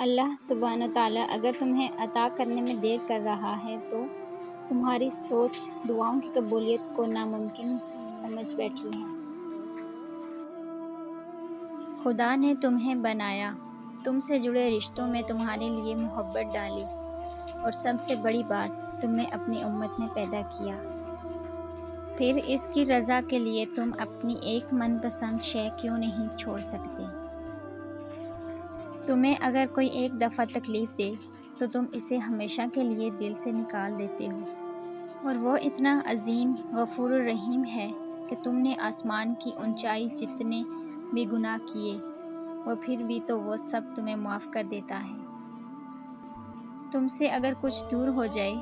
اللہ سبحانہ تعالیٰ اگر تمہیں عطا کرنے میں دیر کر رہا ہے تو تمہاری سوچ دعاؤں کی قبولیت کو ناممکن سمجھ بیٹھی ہے۔ خدا نے تمہیں بنایا، تم سے جڑے رشتوں میں تمہارے لیے محبت ڈالی، اور سب سے بڑی بات تمہیں اپنی امت میں پیدا کیا۔ پھر اس کی رضا کے لیے تم اپنی ایک من پسند شے کیوں نہیں چھوڑ سکتے؟ تمہیں اگر کوئی ایک دفعہ تکلیف دے تو تم اسے ہمیشہ کے لیے دل سے نکال دیتے ہو، اور وہ اتنا عظیم غفور الرحیم ہے کہ تم نے آسمان کی اونچائی جتنے بھی گناہ کیے اور پھر بھی تو وہ سب تمہیں معاف کر دیتا ہے۔ تم سے اگر کچھ دور ہو جائے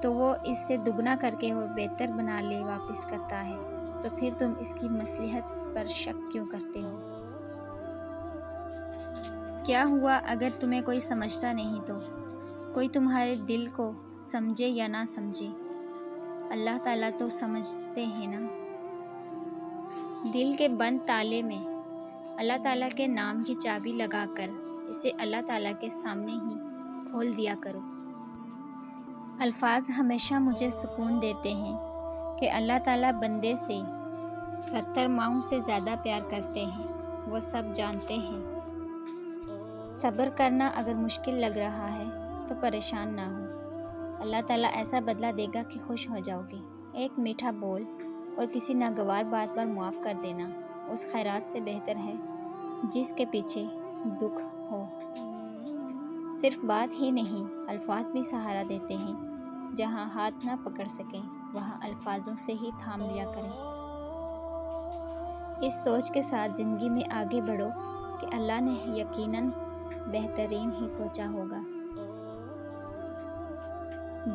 تو وہ اس سے دگنا کر کے اور بہتر بنا لے واپس کرتا ہے، تو پھر تم اس کی مصلحت پر شک کیوں کرتے ہو؟ کیا ہوا اگر تمہیں کوئی سمجھتا نہیں تو؟ کوئی تمہارے دل کو سمجھے یا نہ سمجھے، اللہ تعالیٰ تو سمجھتے ہیں نا۔ دل کے بند تالے میں اللہ تعالیٰ کے نام کی چابی لگا کر اسے اللہ تعالیٰ کے سامنے ہی کھول دیا کرو۔ الفاظ ہمیشہ مجھے سکون دیتے ہیں کہ اللہ تعالیٰ بندے سے 70 ماؤں سے زیادہ پیار کرتے ہیں، وہ سب جانتے ہیں۔ صبر کرنا اگر مشکل لگ رہا ہے تو پریشان نہ ہو، اللہ تعالیٰ ایسا بدلہ دے گا کہ خوش ہو جاؤ گے۔ ایک میٹھا بول اور کسی ناگوار بات پر معاف کر دینا اس خیرات سے بہتر ہے جس کے پیچھے دکھ ہو۔ صرف بات ہی نہیں، الفاظ بھی سہارا دیتے ہیں۔ جہاں ہاتھ نہ پکڑ سکیں وہاں الفاظوں سے ہی تھام لیا کریں۔ اس سوچ کے ساتھ زندگی میں آگے بڑھو کہ اللہ نے یقیناً بہترین ہی سوچا ہوگا۔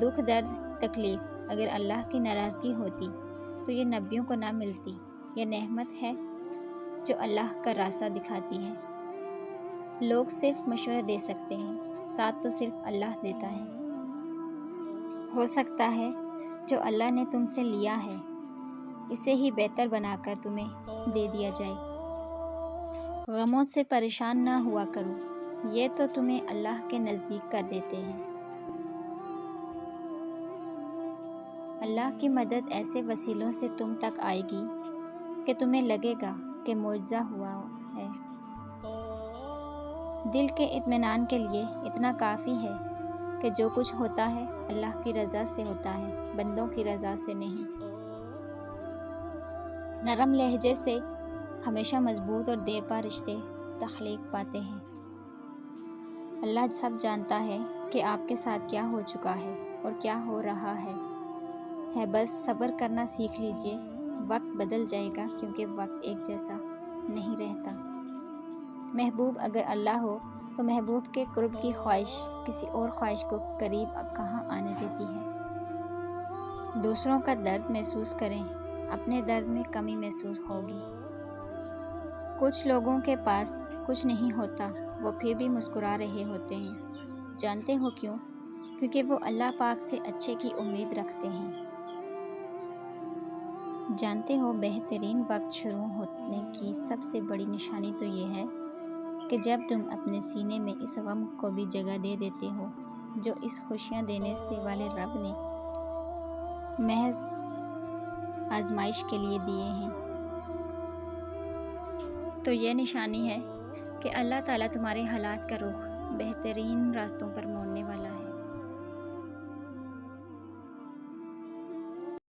دکھ، درد، تکلیف اگر اللہ کی ناراضگی ہوتی تو یہ نبیوں کو نہ ملتی۔ یہ نعمت ہے جو اللہ کا راستہ دکھاتی ہے۔ لوگ صرف مشورہ دے سکتے ہیں، ساتھ تو صرف اللہ دیتا ہے۔ ہو سکتا ہے جو اللہ نے تم سے لیا ہے اسے ہی بہتر بنا کر تمہیں دے دیا جائے۔ غموں سے پریشان نہ ہوا کرو، یہ تو تمہیں اللہ کے نزدیک کر دیتے ہیں۔ اللہ کی مدد ایسے وسیلوں سے تم تک آئے گی کہ تمہیں لگے گا کہ معجزہ ہوا ہے۔ دل کے اطمینان کے لیے اتنا کافی ہے کہ جو کچھ ہوتا ہے اللہ کی رضا سے ہوتا ہے، بندوں کی رضا سے نہیں۔ نرم لہجے سے ہمیشہ مضبوط اور دیر پا رشتے تخلیق پاتے ہیں۔ اللہ سب جانتا ہے کہ آپ کے ساتھ کیا ہو چکا ہے اور کیا ہو رہا ہے بس صبر کرنا سیکھ لیجئے۔ وقت بدل جائے گا کیونکہ وقت ایک جیسا نہیں رہتا۔ محبوب اگر اللہ ہو تو محبوب کے قرب کی خواہش کسی اور خواہش کو قریب کہاں آنے دیتی ہے؟ دوسروں کا درد محسوس کریں، اپنے درد میں کمی محسوس ہوگی۔ کچھ لوگوں کے پاس کچھ نہیں ہوتا، وہ پھر بھی مسکرا رہے ہوتے ہیں۔ جانتے ہو کیوں؟ کیونکہ وہ اللہ پاک سے اچھے کی امید رکھتے ہیں۔ جانتے ہو بہترین وقت شروع ہونے کی سب سے بڑی نشانی تو یہ ہے کہ جب تم اپنے سینے میں اس غم کو بھی جگہ دے دیتے ہو جو اس خوشیاں دینے سے والے رب نے محض آزمائش کے لیے دیے ہیں۔ تو یہ نشانی ہے کہ اللہ تعالیٰ تمہارے حالات کا رخ بہترین راستوں پر موڑنے والا ہے۔